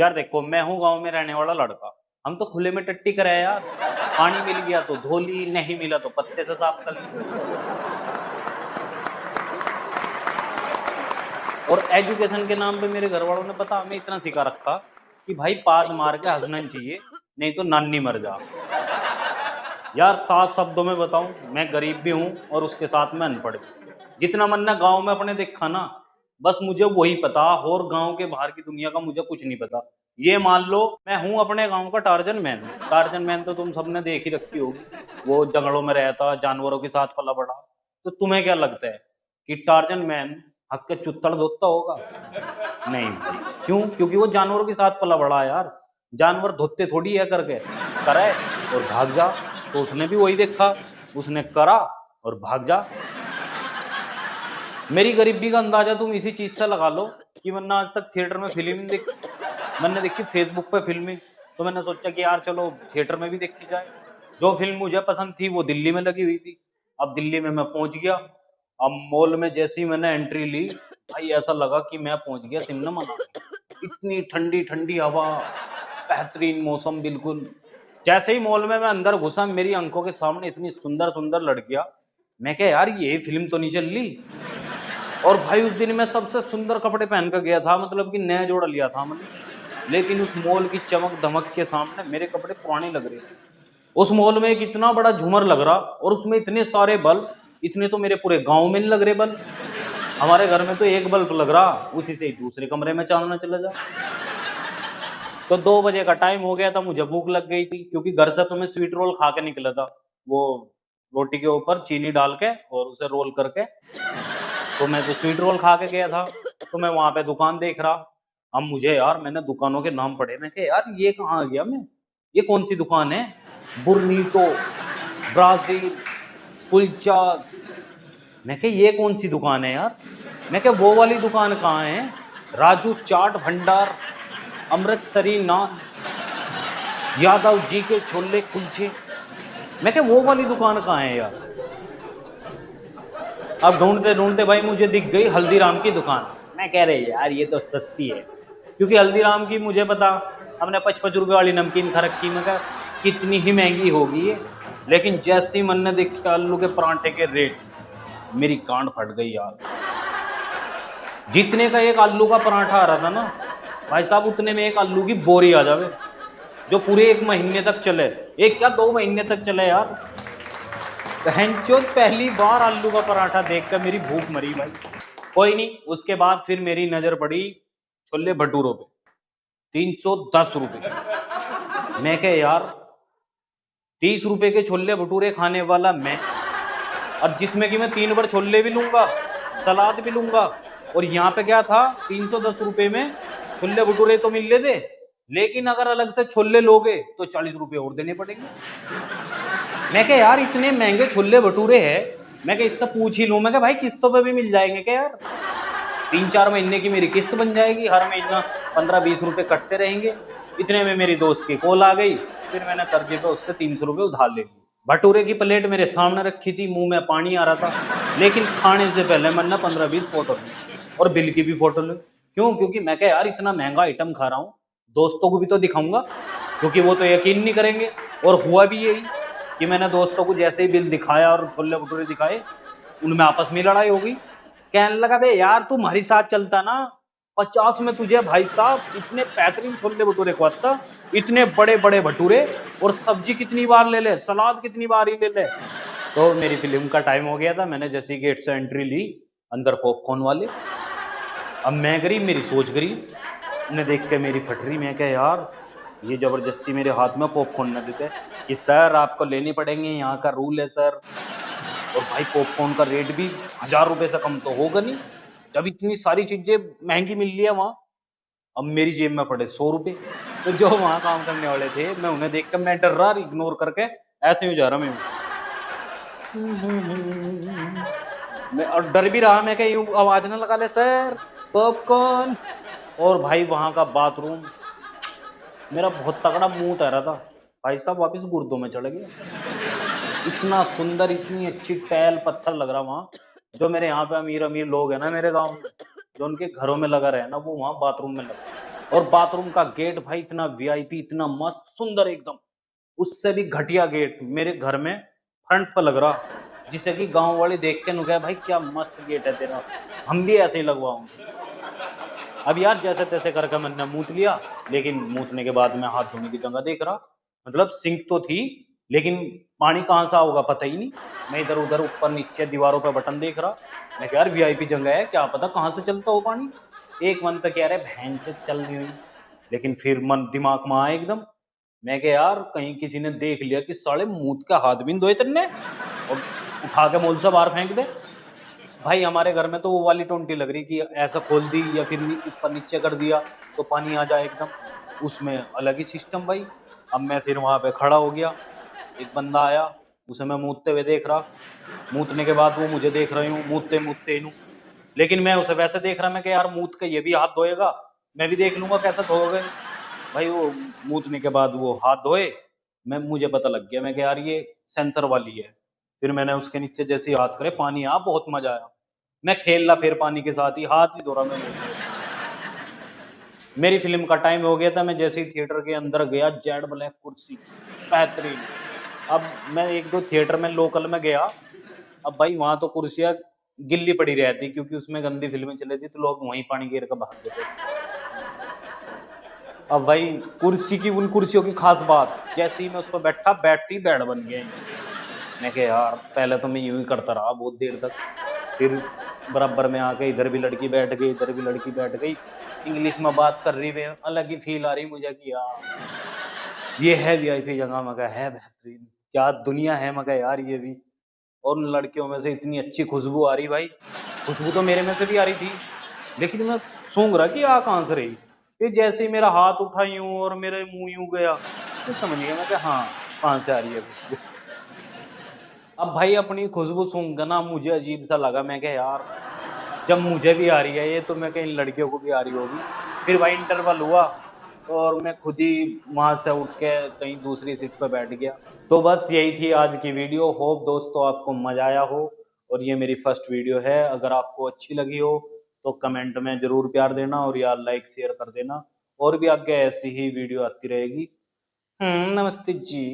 यार देखो, मैं हूँ गांव में रहने वाला लड़का। हम तो खुले में टट्टी कराए यार। पानी मिल गया तो धो ली, नहीं मिला तो पत्ते से साफ कर ली। और एजुकेशन के नाम पे मेरे घर वालों ने पता हमें इतना सिखा रखा कि भाई पाद मार के हंसना चाहिए, नहीं तो नानी मर जा। यार साफ शब्दों में बताऊं, मैं गरीब भी हूं और उसके साथ में अनपढ़ भी। जितना मन ना गांव में अपने देखा ना, बस मुझे वही पता, और गांव के बाहर की दुनिया का मुझे कुछ नहीं पता। ये मान लो मैं हूं अपने गांव का टार्जन मैन। टार्जन मैन तो तुम सबने देख ही रखी होगी, वो जंगलों में रहता, जानवरों के साथ पला बड़ा। तो तुम्हें क्या लगता है कि टार्जन मैन हक के चुत्तड़ धोता होगा? नहीं भाई। क्यों? क्योंकि वो जानवरों के साथ पला बड़ा यार। जानवर धोते थोड़ी है करके, करे और भाग जा। तो उसने भी वही देखा, उसने करा और भाग जा। मेरी गरीबी का अंदाजा तुम इसी चीज से लगा लो कि वरना आज तक थिएटर में फिल्म नहीं देखी। मैंने देखी फेसबुक पे फिल्में, तो मैंने सोचा कि यार चलो थिएटर में भी देखी जाए। जो फिल्म मुझे पसंद थी वो दिल्ली में लगी हुई थी। अब दिल्ली में मैं पहुंच गया। अब मॉल में जैसी मैंने एंट्री ली, भाई ऐसा लगा कि मैं पहुंच गया शिमला मनाली। इतनी ठंडी ठंडी हवा, बेहतरीन मौसम बिल्कुल। जैसे ही मॉल में मैं अंदर घुसा, मेरी आंखों के सामने इतनी सुंदर सुंदर लड़कियां। मैं क्या यार, ये फिल्म तो नहीं चल ली। और भाई उस दिन मैं सबसे सुंदर कपड़े पहन कर गया था, मतलब कि नया जोड़ा लिया था मैंने। लेकिन उस मॉल की चमक धमक के सामने मेरे कपड़े पुराने लग रहे थे। उस मॉल में एक इतना बड़ा झूमर लग रहा, और उसमें इतने सारे बल्ब। इतने तो मेरे पूरे गांव में नहीं लग रहे बल्ब। हमारे घर में तो एक बल्ब लग रहा, उसी से ही दूसरे कमरे में चांदना चला जा। तो 2 बजे का टाइम हो गया था, मुझे भूख लग गई थी, क्योंकि घर से तो मैं स्वीट रोल खा के निकला था। वो रोटी के ऊपर चीनी डाल के और उसे रोल करके। तो मैं तो स्वीट रोल खा के गया था। तो मैं वहां पे दुकान देख रहा। अब मुझे यार, मैंने दुकानों के नाम पढ़े, मैं कहा यार ये कहाँ आ गया मैं? ये कौन सी दुकान है? बुर्नीतो, ब्राजील, कुलचास। मैं कहा ये कौन सी दुकान है यार? मैं कहा वो वाली दुकान कहाँ है? राजू चाट भंडार, अमृतसरी नान, यादव जी के छोले कुलचे। मैं कहा वो वाली दुकान कहाँ है यार? अब ढूंढते ढूंढते भाई मुझे दिख गई हल्दीराम की दुकान। मैं कह रही यार ये तो सस्ती है, क्योंकि हल्दीराम की मुझे पता, हमने 55 रुपए वाली नमकीन खा रखी। मैं कहा कितनी ही महंगी होगी ये। लेकिन जैसे ही मन ने देखी आलू के परांठे के रेट, मेरी कान फट गई यार। जितने का एक आलू का पराठा आ रहा था ना भाई साहब, उतने में एक आलू की बोरी आ जावे, जो पूरे 1 महीने तक चले। एक क्या 2 महीने तक चले यार। बहनचोद, पहली बार आलू का पराठा देखकर मेरी भूख मरी भाई। कोई नहीं, उसके बाद फिर मेरी नजर पड़ी छोले भटूरों पे। 310 रुपए। मैं क्या यार, 30 रुपए के छोले भटूरे खाने वाला मैं, और जिसमें कि मैं 3 बार छोले भी लूंगा, सलाद भी लूंगा। और यहाँ पे क्या था, 310 रुपए में छोले भटूरे तो मिल रहे थे, लेकिन अगर अलग से छोले लोगे तो 40 रुपए और देने पड़ेंगे। मैं क्या यार, इतने महंगे छोले भटूरे हैं। मैं क्या इससे पूछ ही लूं, मैं क्या भाई किस्तों पे भी मिल जाएंगे क्या यार? 3-4 महीने की मेरी किस्त बन जाएगी, हर महीना 15-20 रुपए कटते रहेंगे। इतने में मेरी दोस्त की कॉल आ गई। फिर मैंने कर्जे पे उससे 300 रुपए उधार ले लिए। भटूरे की प्लेट मेरे सामने रखी थी, मुंह में पानी आ रहा था, लेकिन खाने से पहले मैंने 15-20 फोटो ली, और बिल की भी फोटो ली। क्यों? क्योंकि मैं क्या यार, इतना महंगा आइटम खा रहा हूँ, दोस्तों को भी तो दिखाऊंगा, क्योंकि वो तो यकीन नहीं करेंगे। और हुआ भी यही कि मैंने दोस्तों को जैसे ही बिल दिखाया और छोले भटूरे दिखाए, उनमें आपस में लड़ाई हो गई। कहने लगा बे यार तू हमारे साथ चलता ना, 50 में तुझे भाई साहब इतने बेहतरीन छोले भटूरे खवाता, इतने बड़े बड़े भटूरे, और सब्जी कितनी बार ले ले, सलाद कितनी बार ही ले ले। तो मेरी फिल्म का टाइम हो गया था, मैंने जैसी गेट से एंट्री ली, अंदर पॉपकॉर्न वाले। अब मैं गरीब, मेरी सोच गरीब, उन्हें देख के मेरी फटरी। मैं क्या यार, ये जबरदस्ती मेरे हाथ में पॉपकॉर्न न देते कि सर आपको लेनी पड़ेंगे, यहाँ का रूल है सर। और भाई पॉपकॉर्न का रेट भी 1000 रुपए से कम तो होगा नहीं, जब इतनी सारी चीजें महंगी मिल रही है वहां। अब मेरी जेब में पड़े 100 रुपए। तो जो वहां काम करने वाले थे, मैं उन्हें देखकर मैं डर रहा, इग्नोर करके ऐसे ही जा रहा मैं और डर भी रहा। मैं कहीं आवाज ना लगा ले सर पॉपकॉर्न। और भाई वहां का बाथरूम, मेरा बहुत तगड़ा मुंह तैरा था भाई साहब, वापिस गुर्दों में चढ़ गया। इतना सुंदर, इतनी अच्छी टैल पत्थर लग रहा वहां। जो मेरे यहाँ पे अमीर अमीर लोग हैं ना मेरे गांव में, जो उनके घरों में लगा रहे ना, वो वहां बाथरूम में लगा। और बाथरूम का गेट भाई इतना वीआईपी, इतना मस्त सुंदर एकदम, उससे भी घटिया गेट मेरे घर में फ्रंट पर लग रहा, जिसे कि गांव वाले देख के नु कहे भाई क्या मस्त गेट है तेरा, हम भी ऐसे ही लगवाओगे। अब यार जैसे तैसे करके मैंने मूत लिया, लेकिन मूतने के बाद मैं हाथ धोने की जगह देख रहा, मतलब सिंक तो थी, लेकिन पानी कहाँ से आओगा पता ही नहीं। मैं इधर उधर ऊपर नीचे दीवारों पे बटन देख रहा, मैं कहा यार वीआईपी जगह है, क्या पता कहाँ से चलता हो पानी। एक मन तो कह रहे बहन से चल नहीं हुई, लेकिन फिर मन दिमाग में आया एकदम, मैं कहा यार कहीं किसी ने देख लिया कि साले मूत का हाथ भी नहीं धोए तेने, और उठा के मोल से बाहर फेंक दे। भाई हमारे घर में तो वो वाली टोंटी लग रही कि ऐसा खोल दी या फिर ऊपर नीचे कर दिया तो पानी आ जाए एकदम, उसमें अलग ही सिस्टम भाई। अब मैं फिर वहां पे खड़ा हो गया, एक बंदा आया, उसे मैं मूतते हुए देख रहा, मूतने के बाद वो मुझे देख रही हूँ मूतते मूतते हूँ, लेकिन मैं उसे वैसे देख रहा, मैं कि यार मूत के ये भी हाथ धोएगा, मैं भी देख लूंगा कैसे धोगे। भाई वो मूतने के बाद वो हाथ धोए, मैं मुझे पता लग गया, मैं कि यार ये सेंसर वाली है। फिर मैंने उसके नीचे जैसे ही हाथ करे पानी आ, बहुत मजा आया, मैं खेल ला फिर पानी के साथ ही हाथ ही धो रहा मैं मूत। मेरी फिल्म का टाइम हो गया था, मैं जैसे ही थिएटर के अंदर गया, जेड ब्लैक कुर्सी बेहतरीन। अब मैं एक दो थिएटर में लोकल में गया, अब भाई वहां तो कुर्सियां गिल्ली पड़ी रहती क्योंकि उसमें गंदी फिल्में चली थी, तो लोग वहीं पानी गिर कर भाग देते। अब भाई कुर्सी की, उन कुर्सियों की खास बात, जैसे ही मैं उस पर बैठा बैठती बेड बन गया। मैं कहा यार पहले तो मैं यूं ही करता रहा बहुत देर तक, फिर बराबर में आके इधर भी लड़की बैठ गई, इधर भी लड़की बैठ गई, इंग्लिश में बात कर रही है, अलग ही फील आ रही मुझे कि यार ये है वीआईपी जगह, मगर है बेहतरीन, क्या दुनिया है मगर यार ये भी। और उन लड़कियों में से इतनी अच्छी खुशबू आ रही भाई, खुशबू तो मेरे में से भी आ रही थी, लेकिन मैं सूंघ रहा कि आ कहाँ से रही। फिर जैसे ही मेरा हाथ उठा यूं और मेरे मुंह यूं गया, तो समझ गया मैं कि हाँ कहाँ से आ रही है खुशबू। अब भाई अपनी खुशबू सूंघ कर ना मुझे अजीब सा लगा, मैं कहा यार जब मुझे भी आ रही है ये, तो मैं कहीं लड़कियों को भी आ रही होगी। फिर भाई इंटरवल हुआ, और मैं खुद ही वहां से उठ के कहीं दूसरी सीट पर बैठ गया। तो बस यही थी आज की वीडियो, होप दोस्तों आपको मजा आया हो, और ये मेरी फर्स्ट वीडियो है, अगर आपको अच्छी लगी हो तो कमेंट में जरूर प्यार देना, और यार लाइक शेयर कर देना, और भी आगे ऐसी ही वीडियो आती रहेगी। नमस्ते जी।